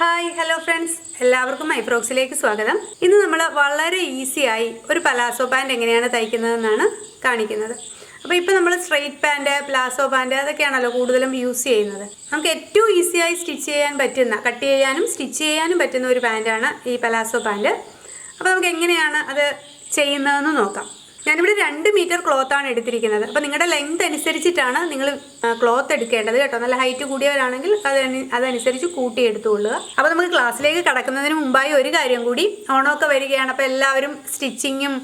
Hi hello friends, എല്ലാവർക്കും മൈഫ്രോക്സിലേക്ക് സ്വാഗതം. ഇന്ന് നമ്മൾ വളരെ ഈസിയായി ഒരു പലാസോ പാൻറ് എങ്ങനെയാണ് തയ്ക്കുന്നതെന്നാണ് കാണിക്കുന്നത്. അപ്പോൾ ഇപ്പോൾ നമ്മൾ സ്ട്രെയിറ്റ് പാൻറ്, പ്ലാസോ പാൻറ് അതൊക്കെയാണല്ലോ കൂടുതലും യൂസ് ചെയ്യുന്നത്. നമുക്ക് ഏറ്റവും ഈസിയായി സ്റ്റിച്ച് ചെയ്യാൻ പറ്റുന്ന, കട്ട് ചെയ്യാനും സ്റ്റിച്ച് ചെയ്യാനും പറ്റുന്ന ഒരു പാൻറ്റാണ് ഈ പലാസോ പാൻറ്. അപ്പോൾ നമുക്ക് എങ്ങനെയാണ് അത് ചെയ്യുന്നതെന്ന് നോക്കാം. ഞാനിവിടെ 2 മീറ്റർ ക്ലോത്താണ് എടുത്തിരിക്കുന്നത്. അപ്പോൾ നിങ്ങളുടെ ലെങ്ത് അനുസരിച്ചിട്ടാണ് നിങ്ങൾ ക്ലോത്ത് എടുക്കേണ്ടത് കേട്ടോ. നല്ല ഹൈറ്റ് കൂടിയവരാണെങ്കിൽ അതനുസരിച്ച് കൂട്ടിയെടുത്തുകൊള്ളുക. അപ്പോൾ നമുക്ക് ക്ലാസ്സിലേക്ക് കടക്കുന്നതിന് മുമ്പായി ഒരു കാര്യം കൂടി, ഓണമൊക്കെ വരികയാണ്. അപ്പോൾ എല്ലാവരും സ്റ്റിച്ചിങ്ങും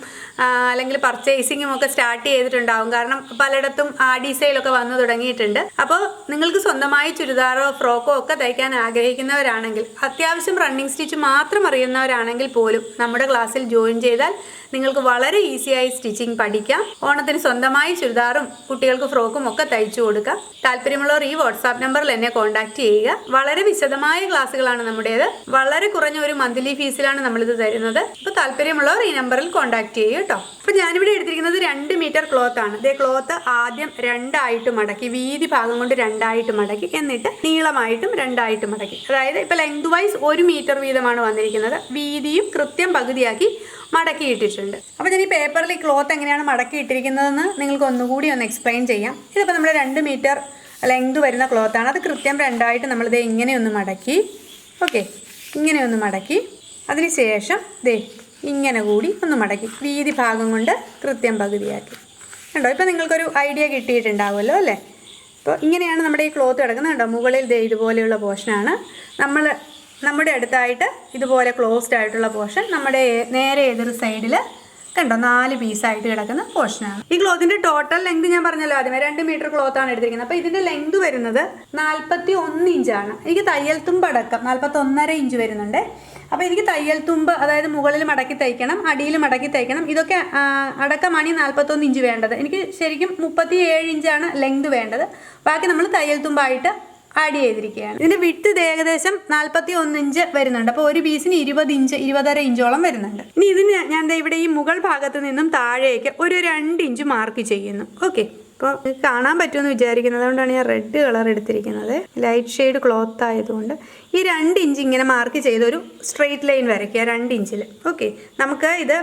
അല്ലെങ്കിൽ പർച്ചേസിങ്ങും ഒക്കെ സ്റ്റാർട്ട് ചെയ്തിട്ടുണ്ടാവും. കാരണം പലയിടത്തും ആഡി സെയിലൊക്കെ വന്നു തുടങ്ങിയിട്ടുണ്ട്. അപ്പോൾ നിങ്ങൾക്ക് സ്വന്തമായി ചുരിദാറോ ഫ്രോക്കോ ഒക്കെ തയ്ക്കാൻ ആഗ്രഹിക്കുന്നവരാണെങ്കിൽ, അത്യാവശ്യം റണ്ണിങ് സ്റ്റിച്ച് മാത്രം അറിയുന്നവരാണെങ്കിൽ പോലും നമ്മുടെ ക്ലാസ്സിൽ ജോയിൻ ചെയ്താൽ നിങ്ങൾക്ക് വളരെ ഈസിയായി സ്റ്റിച്ചിങ് പഠിക്കാം. ഓണത്തിന് സ്വന്തമായി ചുരിദാറും കുട്ടികൾക്ക് ഫ്രോക്കും ഒക്കെ തയ്ച്ചു കൊടുക്കാം. താല്പര്യമുള്ളവർ ഈ വാട്സാപ്പ് നമ്പറിൽ എന്നെ കോൺടാക്ട് ചെയ്യുക. വളരെ വിശദമായ ക്ലാസ്സുകളാണ് നമ്മുടേത്. വളരെ കുറഞ്ഞ ഒരു മന്ത്ലി ഫീസിലാണ് നമ്മളിത് തരുന്നത്. അപ്പോൾ താല്പര്യമുള്ളവർ ഈ നമ്പറിൽ കോൺടാക്ട് ചെയ്യുക കേട്ടോ. അപ്പോൾ ഞാനിവിടെ എടുത്തിരിക്കുന്നത് 2 മീറ്റർ ക്ലോത്ത് ആണ്. ഇതേ ക്ലോത്ത് ആദ്യം 2 ആയിട്ട് മടക്കി, വീതി ഭാഗം കൊണ്ട് 2 ആയിട്ട് മടക്കി, എന്നിട്ട് നീളമായിട്ടും 2 ആയിട്ട് മടക്കി. അതായത് ഇപ്പോൾ ലെങ്ത് വൈസ് 1 മീറ്റർ വീതമാണ് വന്നിരിക്കുന്നത്. വീതിയും കൃത്യം പകുതിയാക്കി മടക്കിയിട്ടിട്ടുണ്ട്. അപ്പോൾ ഞാൻ ഈ പേപ്പറിൽ ഈ ക്ലോത്ത് എങ്ങനെയാണ് മടക്കിയിട്ടിരിക്കുന്നതെന്ന് നിങ്ങൾക്ക് ഒന്നുകൂടി ഒന്ന് എക്സ്പ്ലെയിൻ ചെയ്യാം. ഇതിപ്പോൾ നമ്മൾ 2 മീറ്റർ ലെങ്ത് വരുന്ന ക്ലോത്താണ്. അത് കൃത്യം 2 ആയിട്ട് നമ്മളിത് ഇങ്ങനെയൊന്ന് മടക്കി, ഓക്കെ, ഇങ്ങനെയൊന്ന് മടക്കി, അതിന് ശേഷം ദേ ഇങ്ങനെ കൂടി ഒന്ന് മടക്കി, വീതി ഭാഗം കൊണ്ട് കൃത്യം പകുതിയാക്കി. കണ്ടോ, ഇപ്പോൾ നിങ്ങൾക്കൊരു ഐഡിയ കിട്ടിയിട്ടുണ്ടാവുമല്ലോ അല്ലേ? അപ്പോൾ ഇങ്ങനെയാണ് നമ്മുടെ ഈ ക്ലോത്ത് കിടക്കുന്നത്. കണ്ടോ, മുകളിൽ ദേ ഇതുപോലെയുള്ള പോർഷനാണ്. നമ്മുടെ അടുത്തായിട്ട് ഇതുപോലെ ക്ലോസ്ഡ് ആയിട്ടുള്ള പോർഷൻ, നമ്മുടെ നേരെ എതിർ സൈഡിൽ കണ്ടോ 4 പീസായിട്ട് കിടക്കുന്ന പോർഷനാണ്. ഈ ക്ലോത്തിൻ്റെ ടോട്ടൽ ലെങ്ത് ഞാൻ പറഞ്ഞല്ലോ ആദ്യമേ 2 മീറ്റർ ക്ലോത്താണ് എടുത്തിരിക്കുന്നത്. അപ്പോൾ ഇതിൻ്റെ ലെങ്ത് വരുന്നത് 41 ഇഞ്ചാണ്. എനിക്ക് തയ്യൽ തുമ്പ് അടക്കം 41.5 ഇഞ്ച് വരുന്നുണ്ട്. അപ്പോൾ എനിക്ക് തയ്യൽ തുമ്പ്, അതായത് മുകളിൽ മടക്കി തയ്ക്കണം, അടിയിൽ മടക്കി തയ്ക്കണം, ഇതൊക്കെ അടക്കമാണ് ഈ 41 ഇഞ്ച് വേണ്ടത്. എനിക്ക് ശരിക്കും 37 ഇഞ്ചാണ് ലെങ്ത് വേണ്ടത്. ബാക്കി നമ്മൾ തയ്യൽ തുമ്പായിട്ട് ആഡ് ചെയ്തിരിക്കുകയാണ്. ഇതിൻ്റെ വിട്ട് ഏകദേശം 41 ഇഞ്ച് വരുന്നുണ്ട്. അപ്പോൾ ഒരു പീസിന് 20 ഇഞ്ച്, 20.5 ഇഞ്ചോളം വരുന്നുണ്ട്. ഇനി ഇതിന് ഞാൻ ഇവിടെ ഈ മുകൾ ഭാഗത്ത് നിന്നും താഴേക്ക് ഒരു 2 ഇഞ്ച് മാർക്ക് ചെയ്യുന്നു. ഓക്കെ, അപ്പോൾ കാണാൻ പറ്റുമെന്ന് വിചാരിക്കുന്നത് കൊണ്ടാണ് ഞാൻ റെഡ് കളർ എടുത്തിരിക്കുന്നത്. ലൈറ്റ് ഷെയ്ഡ് ക്ലോത്ത് ആയതുകൊണ്ട് ഈ 2 ഇഞ്ച് ഇങ്ങനെ മാർക്ക് ചെയ്ത് ഒരു സ്ട്രെയിറ്റ് ലൈൻ വരയ്ക്കുക 2 ഇഞ്ചിൽ. ഓക്കെ, നമുക്ക് ഇത്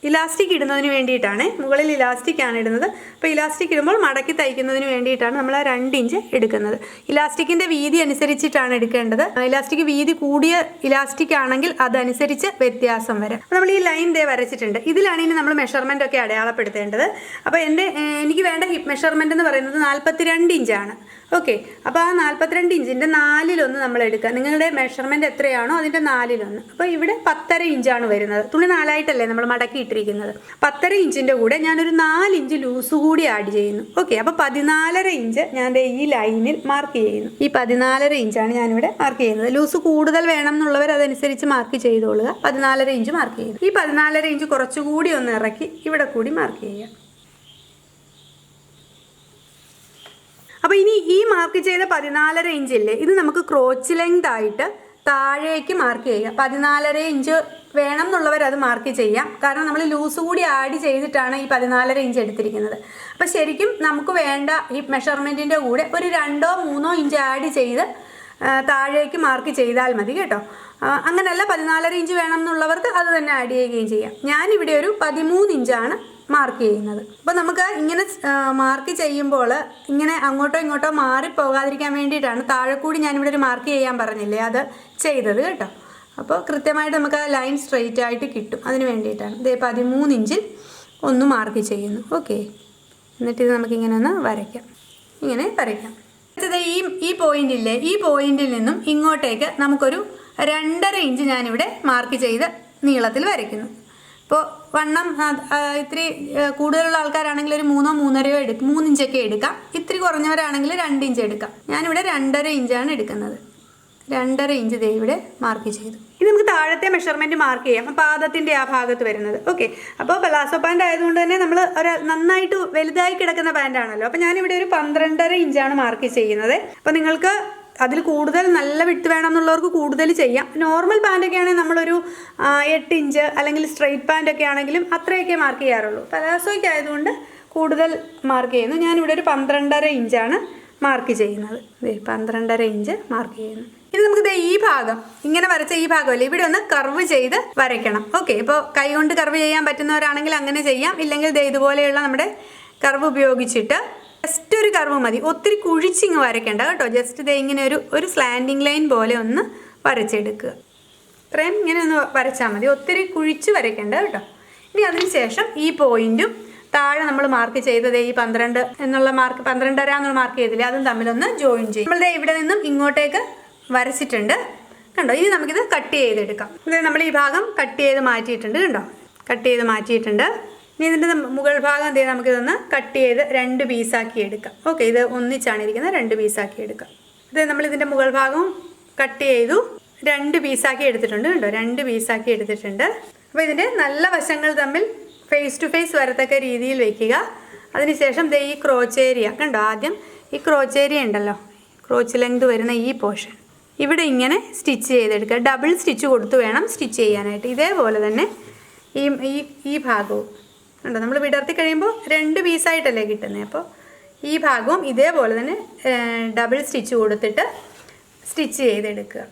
ഇലാസ്റ്റിക് ഇടുന്നതിന് വേണ്ടിയിട്ടാണ്. മുകളിൽ ഇലാസ്റ്റിക് ആണ് ഇടുന്നത്. അപ്പോൾ ഇലാസ്റ്റിക് ഇടുമ്പോൾ മടക്കി തയ്ക്കുന്നതിന് വേണ്ടിയിട്ടാണ് നമ്മൾ ആ 2 ഇഞ്ച് എടുക്കുന്നത്. ഇലാസ്റ്റിക്കിൻ്റെ വീതി അനുസരിച്ചിട്ടാണ് എടുക്കേണ്ടത്. ഇലാസ്റ്റിക് വീതി കൂടിയ ഇലാസ്റ്റിക് ആണെങ്കിൽ അതനുസരിച്ച് വ്യത്യാസം വരാം. അപ്പോൾ നമ്മൾ ഈ ലൈൻ ദേ വരച്ചിട്ടുണ്ട്. ഇതിലാണ് ഇനി നമ്മൾ മെഷർമെൻ്റ് ഒക്കെ അടയാളപ്പെടുത്തേണ്ടത്. അപ്പോൾ എനിക്ക് വേണ്ട ഹിപ്പ് മെഷർമെൻ്റ് എന്ന് പറയുന്നത് 42 ഇഞ്ചാണ്. ഓക്കെ, അപ്പോൾ ആ 42 ഇഞ്ചിൻ്റെ 4/1 നമ്മൾ എടുക്കുക. നിങ്ങളുടെ മെഷർമെൻറ്റ് എത്രയാണോ അതിൻ്റെ 4/1. അപ്പോൾ ഇവിടെ 10.5 ഇഞ്ചാണ് വരുന്നത്. തുണി 4 ആയിട്ടല്ലേ നമ്മൾ മടക്കി ഇട്ടിരിക്കുന്നത്. 10.5 ഇഞ്ചിൻ്റെ കൂടെ ഞാനൊരു 4 ഇഞ്ച് ലൂസ് കൂടി ആഡ് ചെയ്യുന്നു. ഓക്കെ, അപ്പോൾ 14.5 ഇഞ്ച് ഞാൻ ഈ ലൈനിൽ മാർക്ക് ചെയ്യുന്നു. ഈ 14.5 ഇഞ്ചാണ് ഞാനിവിടെ മാർക്ക് ചെയ്യുന്നത്. ലൂസ് കൂടുതൽ വേണം എന്നുള്ളവർ അതനുസരിച്ച് മാർക്ക് ചെയ്തോളുക. 14.5 ഇഞ്ച് മാർക്ക് ചെയ്യുന്നു. ഈ 14.5 ഇഞ്ച് കുറച്ചുകൂടി ഒന്ന് ഇറക്കി ഇവിടെ കൂടി മാർക്ക് ചെയ്യുക. അപ്പോൾ ഇനി ഈ മാർക്ക് ചെയ്ത 14.5 ഇഞ്ചില്ലേ, ഇത് നമുക്ക് ക്രോച്ച് ലെങ്ത് ആയിട്ട് താഴേക്ക് മാർക്ക് ചെയ്യുക. 14.5 ഇഞ്ച് വേണം എന്നുള്ളവർ അത് മാർക്ക് ചെയ്യാം. കാരണം നമ്മൾ ലൂസ് കൂടി ആഡ് ചെയ്തിട്ടാണ് ഈ 14.5 ഇഞ്ച് എടുത്തിരിക്കുന്നത്. അപ്പോൾ ശരിക്കും നമുക്ക് വേണ്ട ഈ മെഷർമെൻറ്റിൻ്റെ കൂടെ ഒരു 2-3 ഇഞ്ച് ആഡ് ചെയ്ത് താഴേക്ക് മാർക്ക് ചെയ്താൽ മതി കേട്ടോ. അങ്ങനെയല്ല 14.5 ഇഞ്ച് വേണം എന്നുള്ളവർക്ക് അത് തന്നെ ആഡ് ചെയ്യുകയും ചെയ്യാം. ഞാനിവിടെ ഒരു 13 ഇഞ്ചാണ് മാർക്ക് ചെയ്യുന്നത്. അപ്പോൾ നമുക്ക് ഇങ്ങനെ മാർക്ക് ചെയ്യുമ്പോൾ ഇങ്ങനെ അങ്ങോട്ടോ ഇങ്ങോട്ടോ മാറിപ്പോകാതിരിക്കാൻ വേണ്ടിയിട്ടാണ് താഴെ കൂടി ഞാനിവിടെ ഒരു മാർക്ക് ചെയ്യാൻ പറഞ്ഞില്ലേ, അത് ചെയ്തത് കേട്ടോ. അപ്പോൾ കൃത്യമായിട്ട് നമുക്ക് ആ ലൈൻ സ്ട്രെയിറ്റ് ആയിട്ട് കിട്ടും. അതിന് വേണ്ടിയിട്ടാണ് ഇതേ 13 ഇഞ്ചിൽ ഒന്ന് മാർക്ക് ചെയ്യുന്നു. ഓക്കെ, എന്നിട്ട് ഇത് നമുക്കിങ്ങനെ ഒന്ന് വരയ്ക്കാം. ഇങ്ങനെ വരയ്ക്കാം. ഈ പോയിന്റില്ലേ, ഈ പോയിന്റിൽ നിന്നും ഇങ്ങോട്ടേക്ക് നമുക്കൊരു 2.5 ഇഞ്ച് ഞാനിവിടെ മാർക്ക് ചെയ്ത് നീളത്തിൽ വരയ്ക്കുന്നു. ഇപ്പോൾ വണ്ണം ഇത്തിരി കൂടുതലുള്ള ആൾക്കാരാണെങ്കിൽ ഒരു 3 ഇഞ്ചൊക്കെ എടുക്കാം. ഇത്തിരി കുറഞ്ഞവരാണെങ്കിൽ 2 ഇഞ്ച് എടുക്കാം. ഞാനിവിടെ 2.5 ഇഞ്ചാണ് എടുക്കുന്നത്. 2.5 ഇഞ്ച് ദേ ഇവിടെ മാർക്ക് ചെയ്തു. ഇനി നമുക്ക് താഴത്തെ മെഷർമെൻറ്റ് മാർക്ക് ചെയ്യാം. പാദത്തിൻ്റെ ആ ഭാഗത്ത് വരുന്നത്. ഓക്കെ, അപ്പോൾ പലാസോ പാൻറ് ആയതുകൊണ്ട് തന്നെ നമ്മൾ നന്നായിട്ട് വലുതായി കിടക്കുന്ന പാൻറ്റാണല്ലോ. അപ്പോൾ ഞാനിവിടെ ഒരു 12.5 ഇഞ്ചാണ് മാർക്ക് ചെയ്യുന്നത്. അപ്പോൾ നിങ്ങൾക്ക് അതിൽ കൂടുതൽ നല്ല വിട്ട് വേണം എന്നുള്ളവർക്ക് കൂടുതൽ ചെയ്യാം. നോർമൽ പാൻറ്റൊക്കെ ആണെങ്കിൽ നമ്മളൊരു 8 ഇഞ്ച് അല്ലെങ്കിൽ സ്ട്രെയിറ്റ് പാൻറ്റൊക്കെ ആണെങ്കിലും അത്രയൊക്കെ മാർക്ക് ചെയ്യാറുള്ളൂ. പലാസോയ്ക്ക് ആയതുകൊണ്ട് കൂടുതൽ മാർക്ക് ചെയ്യുന്നു. ഞാനിവിടെ ഒരു 12.5 ഇഞ്ചാണ് മാർക്ക് ചെയ്യുന്നത്. 12.5 ഇഞ്ച് മാർക്ക് ചെയ്യുന്നു. ഇനി നമുക്ക് ഈ ഭാഗം ഇങ്ങനെ വരച്ച ഈ ഭാഗമല്ലേ ഇവിടെ ഒന്ന് കർവ് ചെയ്ത് വരയ്ക്കണം. ഓക്കെ, ഇപ്പോൾ കൈ കൊണ്ട് കർവ് ചെയ്യാൻ പറ്റുന്നവരാണെങ്കിൽ അങ്ങനെ ചെയ്യാം. ഇല്ലെങ്കിൽ ഇതുപോലെയുള്ള നമ്മുടെ കർവ് ഉപയോഗിച്ചിട്ട് ജസ്റ്റ് ഒരു കർവ് മതി. ഒത്തിരി കുഴിച്ചിങ്ങ് വരയ്ക്കേണ്ട കേട്ടോ. ജസ്റ്റ് ഇങ്ങനെ ഒരു സ്ലാൻഡിങ് ലൈൻ പോലെ ഒന്ന് വരച്ചെടുക്കുക. ഇത്രയും ഇങ്ങനെ ഒന്ന് വരച്ചാൽ മതി. ഒത്തിരി കുഴിച്ച് വരയ്ക്കേണ്ട കേട്ടോ. ഇനി അതിനുശേഷം ഈ പോയിന്റും താഴെ നമ്മൾ മാർക്ക് ചെയ്തത് ഈ 12 എന്നുള്ള മാർക്ക് 12.5 എന്നുള്ള മാർക്ക് ചെയ്തില്ലേ, അതും തമ്മിലൊന്ന് ജോയിൻ ചെയ്യും. നമ്മൾ ഇവിടെ നിന്നും ഇങ്ങോട്ടേക്ക് വരച്ചിട്ടുണ്ട് കണ്ടോ. ഇനി നമുക്കിത് കട്ട് ചെയ്തെടുക്കാം. നമ്മൾ ഈ ഭാഗം കട്ട് ചെയ്ത് മാറ്റിയിട്ടുണ്ട് കണ്ടോ. കട്ട് ചെയ്ത് മാറ്റിയിട്ടുണ്ട്. ഇനി ഇതിൻ്റെ മുകൾ ഭാഗം എന്ത് ചെയ്യാം, നമുക്കിതൊന്ന് കട്ട് ചെയ്ത് 2 പീസാക്കി എടുക്കാം. ഓക്കെ, ഇത് ഒന്നിച്ചാണ് ഇരിക്കുന്നത്. 2 പീസാക്കി എടുക്കാം. ഇത് നമ്മളിതിൻ്റെ മുകൾ ഭാഗം കട്ട് ചെയ്തു 2 പീസാക്കി എടുത്തിട്ടുണ്ട് കണ്ടോ. 2 പീസാക്കി എടുത്തിട്ടുണ്ട്. അപ്പോൾ ഇതിൻ്റെ നല്ല വശങ്ങൾ തമ്മിൽ ഫേസ് ടു ഫേസ് വരത്തക്ക രീതിയിൽ വയ്ക്കുക. അതിനുശേഷം ഈ ക്രോച്ച് ഏരിയ കണ്ടോ. ആദ്യം ഈ ക്രോച്ച് ഏരിയ ഉണ്ടല്ലോ, ക്രോച്ച് ലെങ്ത് വരുന്ന ഈ പോർഷൻ ഇവിടെ ഇങ്ങനെ സ്റ്റിച്ച് ചെയ്തെടുക്കുക. ഡബിൾ സ്റ്റിച്ച് കൊടുത്ത് വേണം സ്റ്റിച്ച് ചെയ്യാനായിട്ട്. ഇതേപോലെ തന്നെ ഈ ഭാഗവും കണ്ടോ. നമ്മൾ വിടർത്തി കഴിയുമ്പോൾ 2 പീസായിട്ടല്ലേ കിട്ടുന്നത്. അപ്പോൾ ഈ ഭാഗവും ഇതേപോലെ തന്നെ ഡബിൾ സ്റ്റിച്ച് കൊടുത്തിട്ട് സ്റ്റിച്ച് ചെയ്തെടുക്കുക.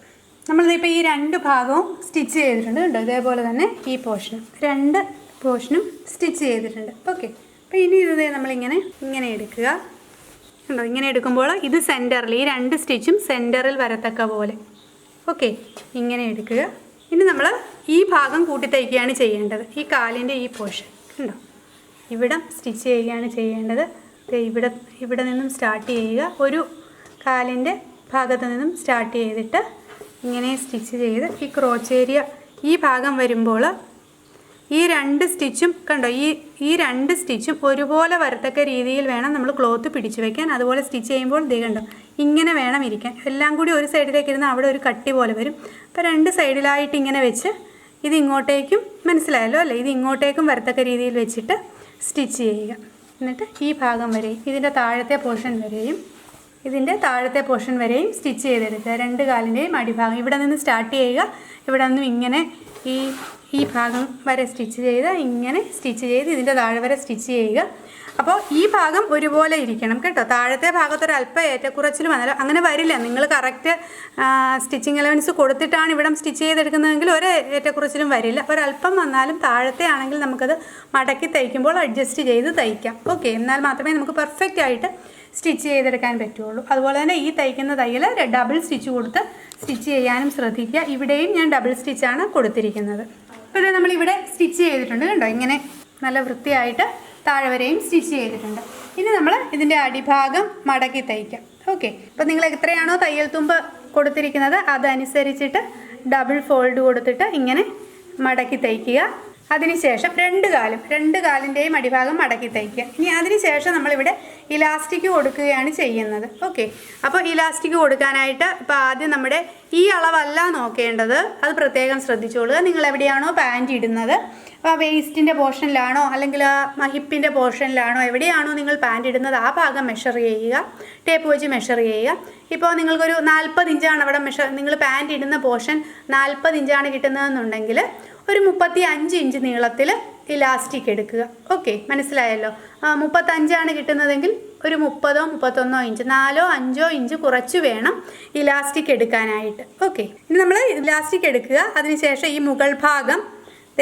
നമ്മളിപ്പോൾ ഈ 2 ഭാഗവും സ്റ്റിച്ച് ചെയ്തിട്ടുണ്ട് കണ്ടോ. ഇതേപോലെ തന്നെ ഈ പോർഷനും 2 പോർഷനും സ്റ്റിച്ച് ചെയ്തിട്ടുണ്ട്. ഓക്കെ, അപ്പോൾ ഇനി ഇത് നമ്മളിങ്ങനെ എടുക്കുക കണ്ടോ. ഇങ്ങനെ എടുക്കുമ്പോൾ ഇത് സെൻറ്ററിൽ ഈ 2 സ്റ്റിച്ചും സെൻറ്ററിൽ വരത്തക്ക പോലെ. ഓക്കെ, ഇങ്ങനെ എടുക്കുക. ഇനി നമ്മൾ ഈ ഭാഗം കൂട്ടി തയ്ക്കുകയാണ് ചെയ്യേണ്ടത്. ഈ കാലിൻ്റെ ഈ പോർഷൻ കണ്ടോ, ഇവിടെ സ്റ്റിച്ച് ചെയ്യുകയാണ് ചെയ്യേണ്ടത്. ഇവിടെ നിന്നും സ്റ്റാർട്ട് ചെയ്യുക. ഒരു കാലിൻ്റെ ഭാഗത്ത് നിന്നും സ്റ്റാർട്ട് ചെയ്തിട്ട് ഇങ്ങനെ സ്റ്റിച്ച് ചെയ്ത് ഈ ക്രോച്ച് ഏരിയ ഈ ഭാഗം വരുമ്പോൾ ഈ 2 സ്റ്റിച്ചും കണ്ടോ, ഈ 2 സ്റ്റിച്ചും ഒരുപോലെ വരത്തക്ക രീതിയിൽ വേണം നമ്മൾ ക്ലോത്ത് പിടിച്ചു വയ്ക്കാൻ. അതുപോലെ സ്റ്റിച്ച് ചെയ്യുമ്പോൾ കണ്ടോ ഇങ്ങനെ വേണം ഇരിക്കാൻ. എല്ലാം കൂടി ഒരു സൈഡിലേക്ക് ഇരുന്ന് അവിടെ ഒരു കട്ടി പോലെ വരും. അപ്പോൾ 2 സൈഡിലായിട്ട് ഇങ്ങനെ വെച്ച് ഇത് ഇങ്ങോട്ടേക്കും മനസ്സിലായല്ലോ അല്ലേ, ഇത് ഇങ്ങോട്ടേക്കും വരത്തക്ക രീതിയിൽ വെച്ചിട്ട് സ്റ്റിച്ച് ചെയ്യുക. എന്നിട്ട് ഈ ഭാഗം വരെയും ഇതിൻ്റെ താഴത്തെ പോർഷൻ വരെയും സ്റ്റിച്ച് ചെയ്തെടുക്കുക. 2 കാലിൻ്റെയും അടിഭാഗം ഇവിടെ നിന്ന് സ്റ്റാർട്ട് ചെയ്യുക. ഇവിടെ നിന്നും ഇങ്ങനെ ഈ ഭാഗം വരെ സ്റ്റിച്ച് ചെയ്ത് ഇങ്ങനെ സ്റ്റിച്ച് ചെയ്ത് ഇതിൻ്റെ താഴെ വരെ സ്റ്റിച്ച് ചെയ്യുക. അപ്പോൾ ഈ ഭാഗം ഒരുപോലെ ഇരിക്കണം കേട്ടോ. താഴത്തെ ഭാഗത്തൊരല്പം ഏറ്റക്കുറച്ചിൽ വന്നാലും അങ്ങനെ വരില്ല. നിങ്ങൾ കറക്റ്റ് സ്റ്റിച്ചിങ് അലവൻസ് കൊടുത്തിട്ടാണ് ഇവിടെ സ്റ്റിച്ച് ചെയ്തെടുക്കുന്നതെങ്കിൽ ഒരു ഏറ്റക്കുറച്ചിലും വരില്ല. ഒരല്പം വന്നാലും താഴത്തെ ആണെങ്കിൽ നമുക്കത് മടക്കി തയ്ക്കുമ്പോൾ അഡ്ജസ്റ്റ് ചെയ്ത് തയ്ക്കാം. ഓക്കെ, എന്നാൽ മാത്രമേ നമുക്ക് പെർഫെക്റ്റ് ആയിട്ട് സ്റ്റിച്ച് ചെയ്തെടുക്കാൻ പറ്റുള്ളൂ. അതുപോലെ തന്നെ ഈ തയ്ക്കുന്ന തയ്യൽ ഡബിൾ സ്റ്റിച്ച് കൊടുത്ത് സ്റ്റിച്ച് ചെയ്യാനും ശ്രദ്ധിക്കുക. ഇവിടെയും ഞാൻ ഡബിൾ സ്റ്റിച്ചാണ് കൊടുത്തിരിക്കുന്നത്. അപ്പോൾ ഇത് നമ്മളിവിടെ സ്റ്റിച്ച് ചെയ്തിട്ടുണ്ട് കണ്ടോ. ഇങ്ങനെ നല്ല വൃത്തിയായിട്ട് താഴെ വരെയും സ്റ്റിച്ച് ചെയ്തിട്ടുണ്ട്. ഇനി നമ്മൾ ഇതിൻ്റെ അടിഭാഗം മടക്കി തയ്ക്കാം. ഓക്കെ, അപ്പോൾ നിങ്ങൾ എത്രയാണോ തയ്യൽ തുമ്പ് കൊടുത്തിരിക്കുന്നത് അതനുസരിച്ചിട്ട് ഡബിൾ ഫോൾഡ് കൊടുത്തിട്ട് ഇങ്ങനെ മടക്കി തയ്ക്കുക. അതിനുശേഷം 2 കാലിൻ്റെയും അടിഭാഗം മടക്കി തയ്ക്കുക. ഇനി അതിനുശേഷം നമ്മളിവിടെ ഇലാസ്റ്റിക് കൊടുക്കുകയാണ് ചെയ്യുന്നത്. ഓക്കെ, അപ്പോൾ ഇലാസ്റ്റിക് കൊടുക്കാനായിട്ട് ഇപ്പോൾ ആദ്യം നമ്മുടെ ഈ അളവല്ല നോക്കേണ്ടത്, അത് പ്രത്യേകം ശ്രദ്ധിച്ചോളുക. നിങ്ങൾ എവിടെയാണോ പാൻറ് ഇടുന്നത്, വേസ്റ്റിൻ്റെ പോർഷനിലാണോ അല്ലെങ്കിൽ ഹിപ്പിൻ്റെ പോർഷനിലാണോ എവിടെയാണോ നിങ്ങൾ പാൻറ് ഇടുന്നത് ആ ഭാഗം മെഷർ ചെയ്യുക. ടേപ്പ് വെച്ച് മെഷർ ചെയ്യുക. ഇപ്പോൾ നിങ്ങൾക്കൊരു 40 ഇഞ്ചാണ് അവിടെ നിങ്ങൾ പാൻറ് ഇടുന്ന പോർഷൻ 40 ഇഞ്ചാണ് കിട്ടുന്നതെന്നുണ്ടെങ്കിൽ ഒരു 35 ഇഞ്ച് നീളത്തിൽ ഇലാസ്റ്റിക് എടുക്കുക. ഓക്കെ, മനസ്സിലായല്ലോ. 35 കിട്ടുന്നതെങ്കിൽ ഒരു 30 31 ഇഞ്ച് 4 5 ഇഞ്ച് കുറച്ച് വേണം ഇലാസ്റ്റിക് എടുക്കാനായിട്ട്. ഓക്കെ, ഇനി നമ്മൾ ഇലാസ്റ്റിക് എടുക്കുക. അതിനുശേഷം ഈ മുകൾ ഭാഗം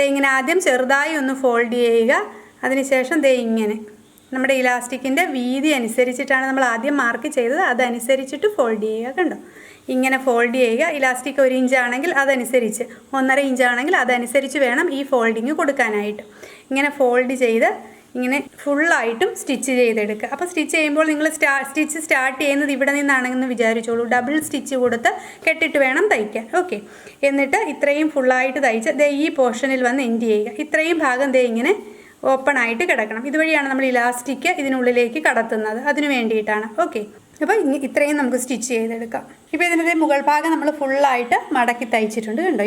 ഇങ്ങനെ ആദ്യം ചെറുതായി ഒന്ന് ഫോൾഡ് ചെയ്യുക. അതിനുശേഷം ഇങ്ങനെ നമ്മുടെ ഇലാസ്റ്റിക്കിൻ്റെ വീതി അനുസരിച്ചിട്ടാണ് നമ്മൾ ആദ്യം മാർക്ക് ചെയ്തത്, അതനുസരിച്ചിട്ട് ഫോൾഡ് ചെയ്യുക. കണ്ടോ, ഇങ്ങനെ ഫോൾഡ് ചെയ്യുക. ഇലാസ്റ്റിക് 1 ഇഞ്ച് ആണെങ്കിൽ അതനുസരിച്ച്, 1.5 ഇഞ്ച് ആണെങ്കിൽ അതനുസരിച്ച് വേണം ഈ ഫോൾഡിങ് കൊടുക്കാനായിട്ട്. ഇങ്ങനെ ഫോൾഡ് ചെയ്ത് ഇങ്ങനെ ഫുള്ളായിട്ടും സ്റ്റിച്ച് ചെയ്തെടുക്കുക. അപ്പോൾ സ്റ്റിച്ച് ചെയ്യുമ്പോൾ നിങ്ങൾ സ്റ്റിച്ച് സ്റ്റാർട്ട് ചെയ്യുന്നത് ഇവിടെ നിന്നാണെന്ന് വിചാരിച്ചോളൂ. ഡബിൾ സ്റ്റിച്ച് കൊടുത്ത് കെട്ടിട്ട് വേണം തയ്ക്കാൻ. ഓക്കെ, എന്നിട്ട് ഇത്രയും ഫുള്ളായിട്ട് തയ്ച്ച് ഈ പോർഷനിൽ വന്ന് എൻഡ് ചെയ്യുക. ഇത്രയും ഭാഗം ഇങ്ങനെ ഓപ്പൺ ആയിട്ട് കിടക്കണം. ഇതുവഴിയാണ് നമ്മൾ ഇലാസ്റ്റിക് ഇതിനുള്ളിലേക്ക് കടത്തുന്നത്, അതിന് വേണ്ടിയിട്ടാണ്. ഓക്കെ, അപ്പോൾ ഇത്രയും നമുക്ക് സ്റ്റിച്ച് ചെയ്തെടുക്കാം. ഇപ്പോൾ ഇതിൻ്റെ മുകൾ ഭാഗം നമ്മൾ ഫുള്ളായിട്ട് മടക്കി തയ്ച്ചിട്ടുണ്ട് കണ്ടോ.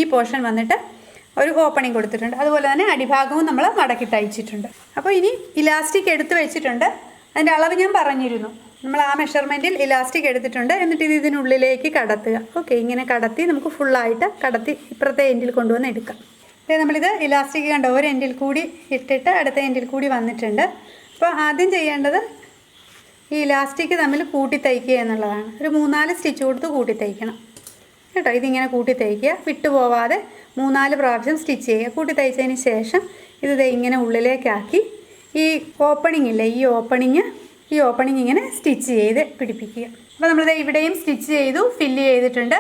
ഈ പോർഷൻ വന്നിട്ട് ഒരു ഓപ്പണിങ് കൊടുത്തിട്ടുണ്ട്. അതുപോലെ തന്നെ അടിഭാഗവും നമ്മൾ മടക്കി തയ്ച്ചിട്ടുണ്ട്. അപ്പോൾ ഇനി ഇലാസ്റ്റിക് എടുത്ത് വെച്ചിട്ടുണ്ട്. അതിൻ്റെ അളവ് ഞാൻ പറഞ്ഞിരുന്നു. നമ്മൾ ആ മെഷർമെൻറ്റിൽ ഇലാസ്റ്റിക് എടുത്തിട്ടുണ്ട്. എന്നിട്ട് ഇതിനുള്ളിലേക്ക് കടത്തുക. ഓക്കെ, ഇങ്ങനെ കടത്തി നമുക്ക് ഫുള്ളായിട്ട് കടത്തി ഇപ്പുറത്തെ എൻഡിൽ കൊണ്ടുവന്ന് എടുക്കാം. നമ്മളിത് ഇലാസ്റ്റിക് കണ്ട ഒരു എൻഡിൽ കൂടി ഇട്ടിട്ട് അടുത്ത എൻഡിൽ കൂടി വന്നിട്ടുണ്ട്. അപ്പോൾ ആദ്യം ചെയ്യേണ്ടത് ഈ ഇലാസ്റ്റിക് തമ്മിൽ കൂട്ടി തയ്ക്കുക എന്നുള്ളതാണ്. ഒരു 3-4 സ്റ്റിച്ച് കൊടുത്ത് കൂട്ടി തയ്ക്കണം കേട്ടോ. ഇതിങ്ങനെ കൂട്ടി തയ്ക്കുക, വിട്ടുപോവാതെ 3-4 പ്രാവശ്യം സ്റ്റിച്ച് ചെയ്യുക. കൂട്ടി തയ്ച്ചതിന് ശേഷം ഇത് ഇങ്ങനെ ഉള്ളിലേക്കാക്കി ഈ ഓപ്പണിംഗ് ഇല്ലേ, ഈ ഓപ്പണിംഗ് ഇങ്ങനെ സ്റ്റിച്ച് ചെയ്ത് പിടിപ്പിക്കുക. അപ്പോൾ നമ്മളിത് ഇവിടെയും സ്റ്റിച്ച് ചെയ്തു, ഫില്ല് ചെയ്തിട്ടുണ്ട്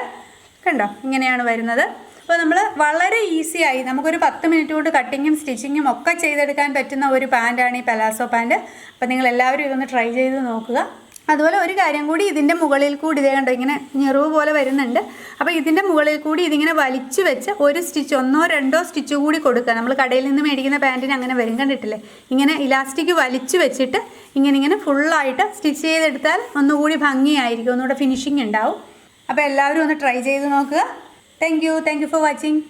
കണ്ടോ. ഇങ്ങനെയാണ് വരുന്നത്. അപ്പോൾ നമ്മൾ വളരെ ഈസിയായി നമുക്കൊരു 10 മിനിറ്റ് കൊണ്ട് കട്ടിങ്ങും സ്റ്റിച്ചിങ്ങും ഒക്കെ ചെയ്തെടുക്കാൻ പറ്റുന്ന ഒരു പാൻറ്റാണ് ഈ പലാസോ പാൻറ്റ്. അപ്പോൾ നിങ്ങൾ എല്ലാവരും ഇതൊന്ന് ട്രൈ ചെയ്ത് നോക്കുക. അതുപോലെ ഒരു കാര്യം കൂടി, ഇതിൻ്റെ മുകളിൽ കൂടി ഇതേ കണ്ടോ ഇങ്ങനെ ഞെറിവ് പോലെ വരുന്നുണ്ട്. അപ്പോൾ ഇതിൻ്റെ മുകളിൽ കൂടി ഇതിങ്ങനെ വലിച്ചു വെച്ച് ഒരു സ്റ്റിച്ച് 1-2 സ്റ്റിച്ച് കൂടി കൊടുക്കുക. നമ്മൾ കടയിൽ നിന്ന് മേടിക്കുന്ന പാൻറ്റിന് അങ്ങനെ വരും, കണ്ടിട്ടില്ലേ? ഇങ്ങനെ ഇലാസ്റ്റിക് വലിച്ചു വെച്ചിട്ട് ഇങ്ങനെ ഫുള്ളായിട്ട് സ്റ്റിച്ച് ചെയ്തെടുത്താൽ ഒന്നുകൂടി ഭംഗിയായിരിക്കും, ഒന്നുകൂടെ ഫിനിഷിങ് ഉണ്ടാവും. അപ്പോൾ എല്ലാവരും ഒന്ന് ട്രൈ ചെയ്ത് നോക്കുക. Thank you for watching.